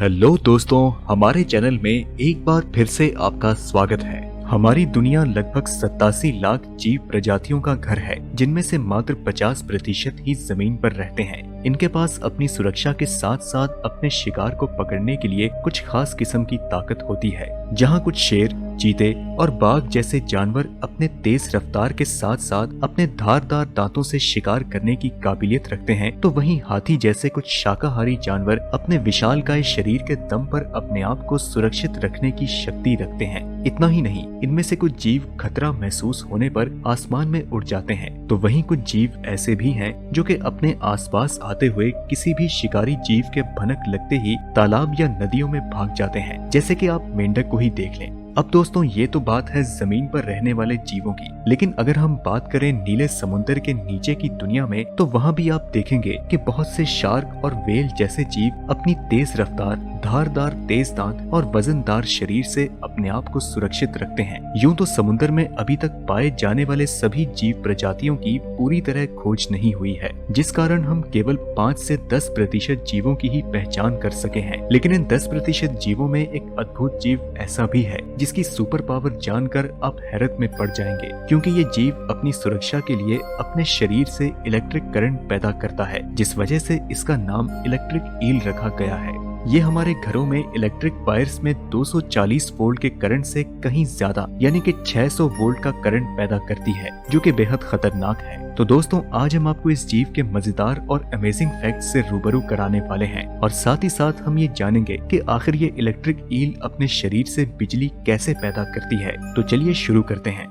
Hello दोस्तों, हमारे channel में एक बार फिर से आपका स्वागत है। हमारी दुनिया लगभग 87 लाख जीव प्रजातियों का घर है, जिनमें से मात्र 50% ही जमीन पर रहते हैं। इनके पास अपनी सुरक्षा के साथ साथ अपने शिकार को पकड़ने के लिए कुछ खास किस्म की ताकत होती है। जहाँ कुछ शेर, चीते और बाघ जैसे जानवर अपने तेज रफ्तार के साथ साथ अपने धारदार दांतों से शिकार करने की काबिलियत रखते हैं, तो वहीं हाथी जैसे कुछ शाकाहारी जानवर अपने विशालकाय शरीर के दम पर अपने आप को सुरक्षित रखने की शक्ति रखते हैं। इतना ही नहीं, इनमें से कुछ जीव खतरा महसूस होने पर आसमान में उड़ जाते हैं, तो वहीं कुछ जीव ऐसे भी हैं जो कि अपने आसपास आते हुए किसी भी शिकारी जीव के भनक लगते ही तालाब या नदियों में भाग जाते हैं, जैसे कि आप मेंढक को ही देख लें। अब दोस्तों, ये तो बात है जमीन पर रहने वाले जीवों की, लेकिन अगर हम बात करें नीले समुद्र के नीचे की दुनिया में, तो वहाँ भी आप देखेंगे कि बहुत से शार्क और व्हेल जैसे जीव अपनी तेज रफ्तार, धारदार तेज दांत और वजनदार शरीर से अपने आप को सुरक्षित रखते हैं। यूं तो समुद्र में अभी तक पाए जाने वाले सभी जीव प्रजातियों की पूरी तरह खोज नहीं हुई है, जिस कारण हम केवल 5 से 10% जीवों की ही पहचान कर सके हैं। लेकिन इन 10% जीवों में एक अद्भुत जीव ऐसा भी है जिसकी सुपर पावर जानकर आप हैरत में पड़ जाएंगे, क्योंकि ये जीव अपनी सुरक्षा के लिए अपने शरीर से इलेक्ट्रिक करंट पैदा करता है, जिस वजह से इसका नाम इलेक्ट्रिक ईल रखा गया है। ये हमारे घरों में इलेक्ट्रिक वायर्स में 240 वोल्ट के करंट से कहीं ज्यादा यानी कि 600 वोल्ट का करंट पैदा करती है, जो कि बेहद खतरनाक है। तो दोस्तों, आज हम आपको इस जीव के मजेदार और अमेजिंग फैक्ट्स से रूबरू कराने वाले हैं, और साथ ही साथ हम ये जानेंगे कि आखिर ये इलेक्ट्रिक ईल अपने शरीर से बिजली कैसे पैदा करती है। तो चलिए शुरू करते हैं।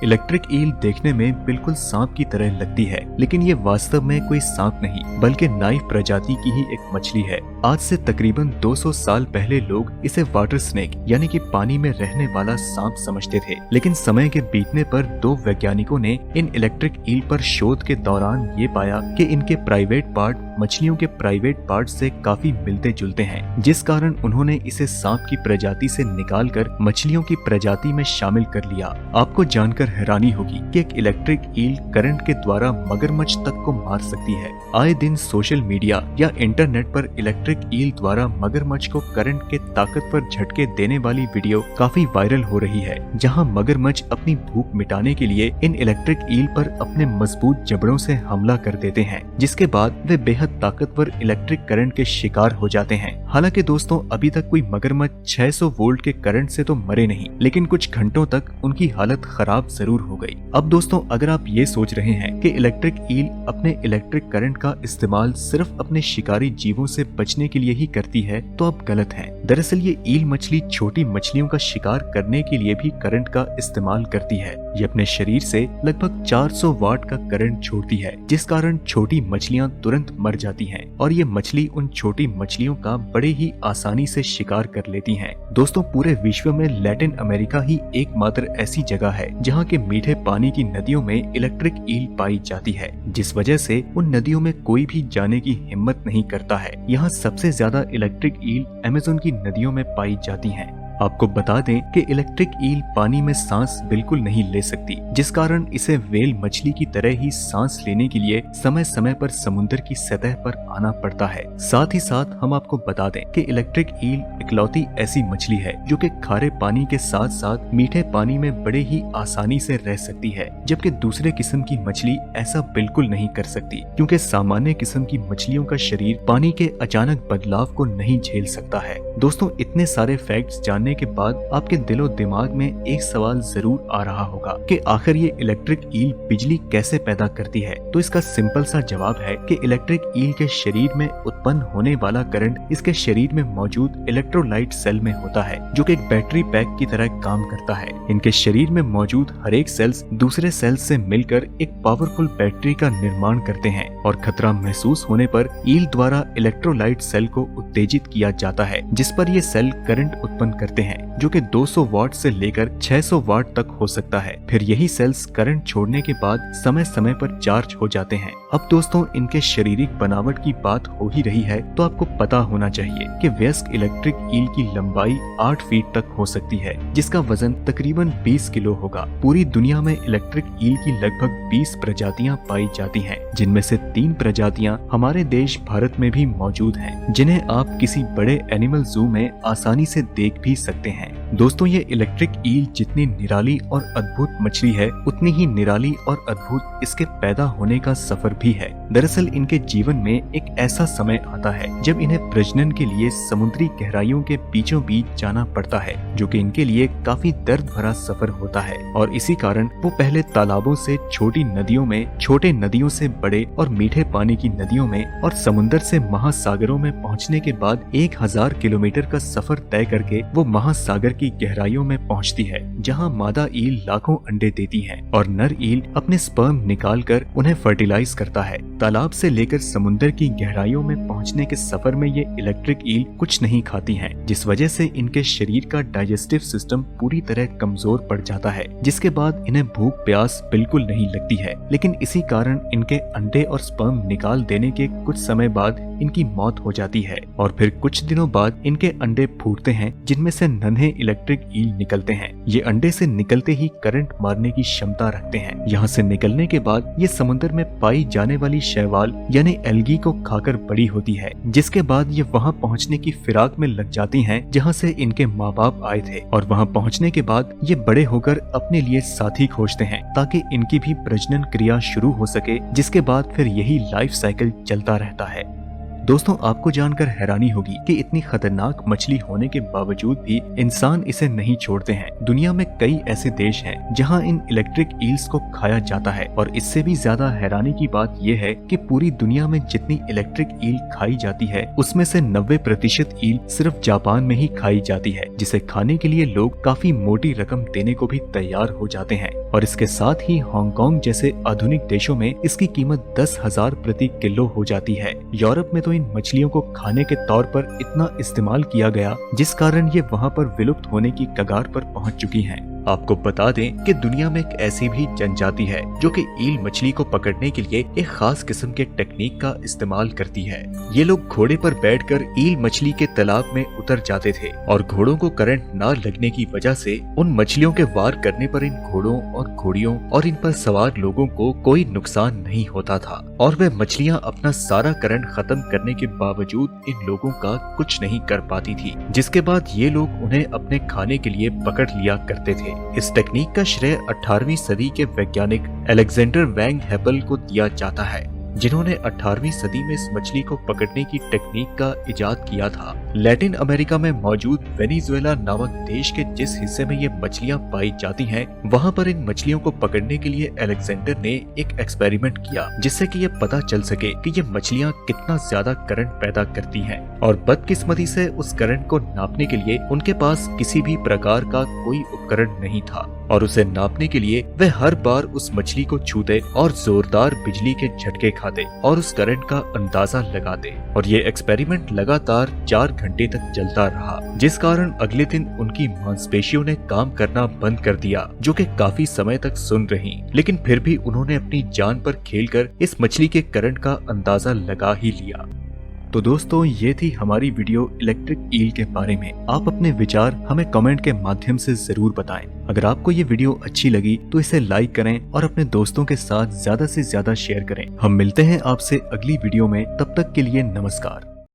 इलेक्ट्रिक ईल देखने में बिल्कुल सांप की तरह लगती है, लेकिन ये वास्तव में कोई सांप नहीं बल्कि नाइफ प्रजाति की ही एक मछली है। आज से तकरीबन 200 साल पहले लोग इसे वाटर स्नेक यानी कि पानी में रहने वाला सांप समझते थे, लेकिन समय के बीतने पर 2 वैज्ञानिकों ने इन इलेक्ट्रिक ईल पर शोध के दौरान ये पाया कि इनके प्राइवेट पार्ट मछलियों के प्राइवेट पार्ट से काफी मिलते जुलते हैं, जिस कारण उन्होंने इसे सांप की प्रजाति से निकालकर मछलियों की प्रजाति में शामिल कर लिया। आपको जानकर हैरानी होगी कि एक इलेक्ट्रिक ईल करंट के द्वारा मगरमच्छ तक को मार सकती है। आए दिन सोशल मीडिया या इंटरनेट पर इलेक्ट्रिक ईल द्वारा मगरमच्छ को करंट के ताकतवर झटके देने वाली वीडियो काफी वायरल हो रही है, जहां मगरमच्छ अपनी भूख मिटाने के लिए इन इलेक्ट्रिक ईल पर अपने मजबूत जबड़ों से हमला कर देते हैं, जिसके बाद वे बेहद ताकतवर इलेक्ट्रिक करंट के शिकार हो जाते हैं। हालांकि दोस्तों, अभी तक कोई मगरमच्छ 600 वोल्ट के करंट से तो मरे नहीं, लेकिन कुछ घंटों तक उनकी हालत खराब जरूर हो गई। अब दोस्तों, अगर आप ये सोच रहे हैं कि इलेक्ट्रिक ईल अपने इलेक्ट्रिक करंट का इस्तेमाल सिर्फ अपने शिकारी जीवों से बचने के लिए ही करती है, तो आप गलत हैं। दरअसल ये ईल मछली छोटी मछलियों का शिकार करने के लिए भी करंट का इस्तेमाल करती है। ये अपने शरीर से लगभग 400 वाट का करंट छोड़ती है, जिस कारण छोटी मछलियां तुरंत मर जाती हैं, और ये मछली उन छोटी मछलियों का बड़े ही आसानी से शिकार कर लेती हैं। दोस्तों, पूरे विश्व में लैटिन अमेरिका ही एकमात्र ऐसी जगह है जहाँ के मीठे पानी की नदियों में इलेक्ट्रिक ईल पाई जाती है, जिस वजह से उन नदियों में कोई भी जाने की हिम्मत नहीं करता है। यहाँ सबसे ज्यादा इलेक्ट्रिक ईल अमेज़न की नदियों में पाई जाती हैं। आपको बता दें कि इलेक्ट्रिक ईल पानी में सांस बिल्कुल नहीं ले सकती, जिस कारण इसे व्हेल मछली की तरह ही सांस लेने के लिए समय समय पर समुद्र की सतह पर आना पड़ता है। साथ ही साथ हम आपको बता दें कि इलेक्ट्रिक ईल इकलौती ऐसी मछली है जो कि खारे पानी के साथ साथ मीठे पानी में बड़े ही आसानी से रह सकती है, जबकि दूसरे किस्म की मछली ऐसा बिल्कुल नहीं कर सकती, क्योंकि सामान्य किस्म की मछलियों का शरीर पानी के अचानक बदलाव को नहीं झेल सकता है। दोस्तों, इतने सारे फैक्ट्स जानने के बाद आपके दिलो दिमाग में एक सवाल जरूर आ रहा होगा कि आखिर ये इलेक्ट्रिक ईल बिजली कैसे पैदा करती है। तो इसका सिंपल सा जवाब है कि इलेक्ट्रिक ईल के शरीर में उत्पन्न होने वाला करंट इसके शरीर में मौजूद इलेक्ट्रोलाइट सेल में होता है, जो कि एक बैटरी पैक की तरह काम करता है। इनके शरीर में मौजूद हर एक सेल्स दूसरे सेल्स से मिलकर एक पावरफुल बैटरी का निर्माण करते हैं, और खतरा महसूस होने पर ईल द्वारा इलेक्ट्रोलाइट सेल को उत्तेजित किया जाता है, जिस पर ये सेल करंट उत्पन्न करते रखते हैं, जो कि 200 वाट से लेकर 600 वाट तक हो सकता है। फिर यही सेल्स करंट छोड़ने के बाद समय समय पर चार्ज हो जाते हैं। अब दोस्तों, इनके शारीरिक बनावट की बात हो ही रही है तो आपको पता होना चाहिए कि वयस्क इलेक्ट्रिक ईल की लंबाई 8 फीट तक हो सकती है, जिसका वजन तकरीबन 20 किलो होगा। पूरी दुनिया में इलेक्ट्रिक ईल की लगभग 20 प्रजातियां पाई जाती हैं, जिनमें से 3 प्रजातियां हमारे देश भारत में भी मौजूद हैं, जिन्हें आप किसी बड़े एनिमल जू में आसानी से देख भी सकते हैं। दोस्तों, ये इलेक्ट्रिक ईल जितनी निराली और अद्भुत मछली है, उतनी ही निराली और अद्भुत इसके पैदा होने का सफर भी है। दरअसल इनके जीवन में एक ऐसा समय आता है जब इन्हें प्रजनन के लिए समुद्री गहराइयों के बीचों बीच जाना पड़ता है, जो कि इनके लिए काफी दर्द भरा सफर होता है। और इसी कारण वो पहले तालाबों से छोटी नदियों में, छोटे नदियों से बड़े और मीठे पानी की नदियों में, और समुद्र से महासागरों में पहुंचने के बाद 1000 किलोमीटर का सफर तय करके वो महासागर की गहराइयों में पहुंचती है, जहां मादा ईल लाखों अंडे देती है और नर ईल अपने स्पर्म निकालकर उन्हें फर्टिलाइज करता है। तालाब से लेकर समुद्र की गहराइयों में पहुंचने के सफर में ये इलेक्ट्रिक ईल कुछ नहीं खाती हैं, जिस वजह से इनके शरीर का डाइजेस्टिव सिस्टम पूरी तरह कमजोर पड़ जाता है, जिसके बाद इन्हें भूख प्यास बिल्कुल नहीं लगती है। लेकिन इसी कारण इनके अंडे और स्पर्म निकाल देने के कुछ समय बाद इनकी मौत हो जाती है और फिर कुछ दिनों बाद इनके अंडे फूटते हैं, जिनमें से नन्हे इलेक्ट्रिक ईल निकलते हैं। ये अंडे से निकलते ही करंट मारने की क्षमता रखते हैं। यहाँ से निकलने के बाद ये समुद्र में पाई जाने वाली शैवाल यानी एल्गी को खाकर बड़ी होती है, जिसके बाद ये वहाँ पहुँचने की फिराक में लग जाती हैं जहाँ से इनके माँ बाप आए थे। और वहाँ पहुँचने के बाद ये बड़े होकर अपने लिए साथी खोजते हैं ताकि इनकी भी प्रजनन क्रिया शुरू हो सके, जिसके बाद फिर यही लाइफ साइकिल चलता रहता है। दोस्तों, आपको जानकर हैरानी होगी कि इतनी खतरनाक मछली होने के बावजूद भी इंसान इसे नहीं छोड़ते हैं। दुनिया में कई ऐसे देश हैं जहां इन इलेक्ट्रिक ईल्स को खाया जाता है और इससे भी ज्यादा हैरानी की बात यह है कि पूरी दुनिया में जितनी इलेक्ट्रिक ईल खाई जाती है, उसमें से 90% ईल सिर्फ जापान में ही खाई जाती है, जिसे खाने के लिए लोग काफी मोटी रकम देने को भी तैयार हो जाते हैं। और इसके साथ ही हांगकांग जैसे आधुनिक देशों में इसकी कीमत 10,000 प्रति किलो हो जाती है। यूरोप में तो इन मछलियों को खाने के तौर पर इतना इस्तेमाल किया गया, जिस कारण ये वहाँ पर विलुप्त होने की कगार पर पहुँच चुकी हैं। आपको बता दें कि दुनिया में एक ऐसी भी जनजाति है जो कि ईल मछली को पकड़ने के लिए एक खास किस्म के टेक्निक का इस्तेमाल करती है। ये लोग घोड़े पर बैठकर ईल मछली के तालाब में उतर जाते थे और घोड़ों को करंट न लगने की वजह से उन मछलियों के वार करने पर इन घोड़ों और घोड़ियों और इन पर सवार लोगों को कोई नुकसान नहीं होता था और वे मछलियाँ अपना सारा करंट खत्म करने के बावजूद इन लोगों का कुछ नहीं कर पाती थी, जिसके बाद ये लोग उन्हें अपने खाने के लिए पकड़ लिया करते थे। इस टेक्निक का श्रेय 18वीं सदी के वैज्ञानिक अलेक्जेंडर वैंग हैपल को दिया जाता है, जिन्होंने 18वीं सदी में इस मछली को पकड़ने की टेक्निक का इजाद किया था। लैटिन अमेरिका में मौजूद वेनेजुएला नामक देश के जिस हिस्से में ये मछलियां पाई जाती हैं, वहां पर इन मछलियों को पकड़ने के लिए अलेक्जेंडर ने एक एक्सपेरिमेंट किया, जिससे कि ये पता चल सके कि ये मछलियां कितना ज्यादा करंट पैदा करती हैं। और बदकिस्मती से उस करंट को नापने के लिए उनके पास किसी भी प्रकार का कोई उपकरण नहीं था और उसे नापने के लिए वे हर बार उस मछली को छूते और जोरदार बिजली के झटके खाते और उस करंट का अंदाजा लगाते। और ये एक्सपेरिमेंट लगातार 4 घंटे तक चलता रहा, जिस कारण अगले दिन उनकी मांसपेशियों ने काम करना बंद कर दिया, जो कि काफी समय तक सुन रही। लेकिन फिर भी उन्होंने अपनी जान पर खेलकर इस मछली के करंट का अंदाजा लगा ही लिया। तो दोस्तों, ये थी हमारी वीडियो इलेक्ट्रिक ईल के बारे में। आप अपने विचार हमें कमेंट के माध्यम से जरूर बताएं। अगर आपको ये वीडियो अच्छी लगी तो इसे लाइक करें और अपने दोस्तों के साथ ज्यादा से ज्यादा शेयर करें। हम मिलते हैं आपसे अगली वीडियो में, तब तक के लिए नमस्कार।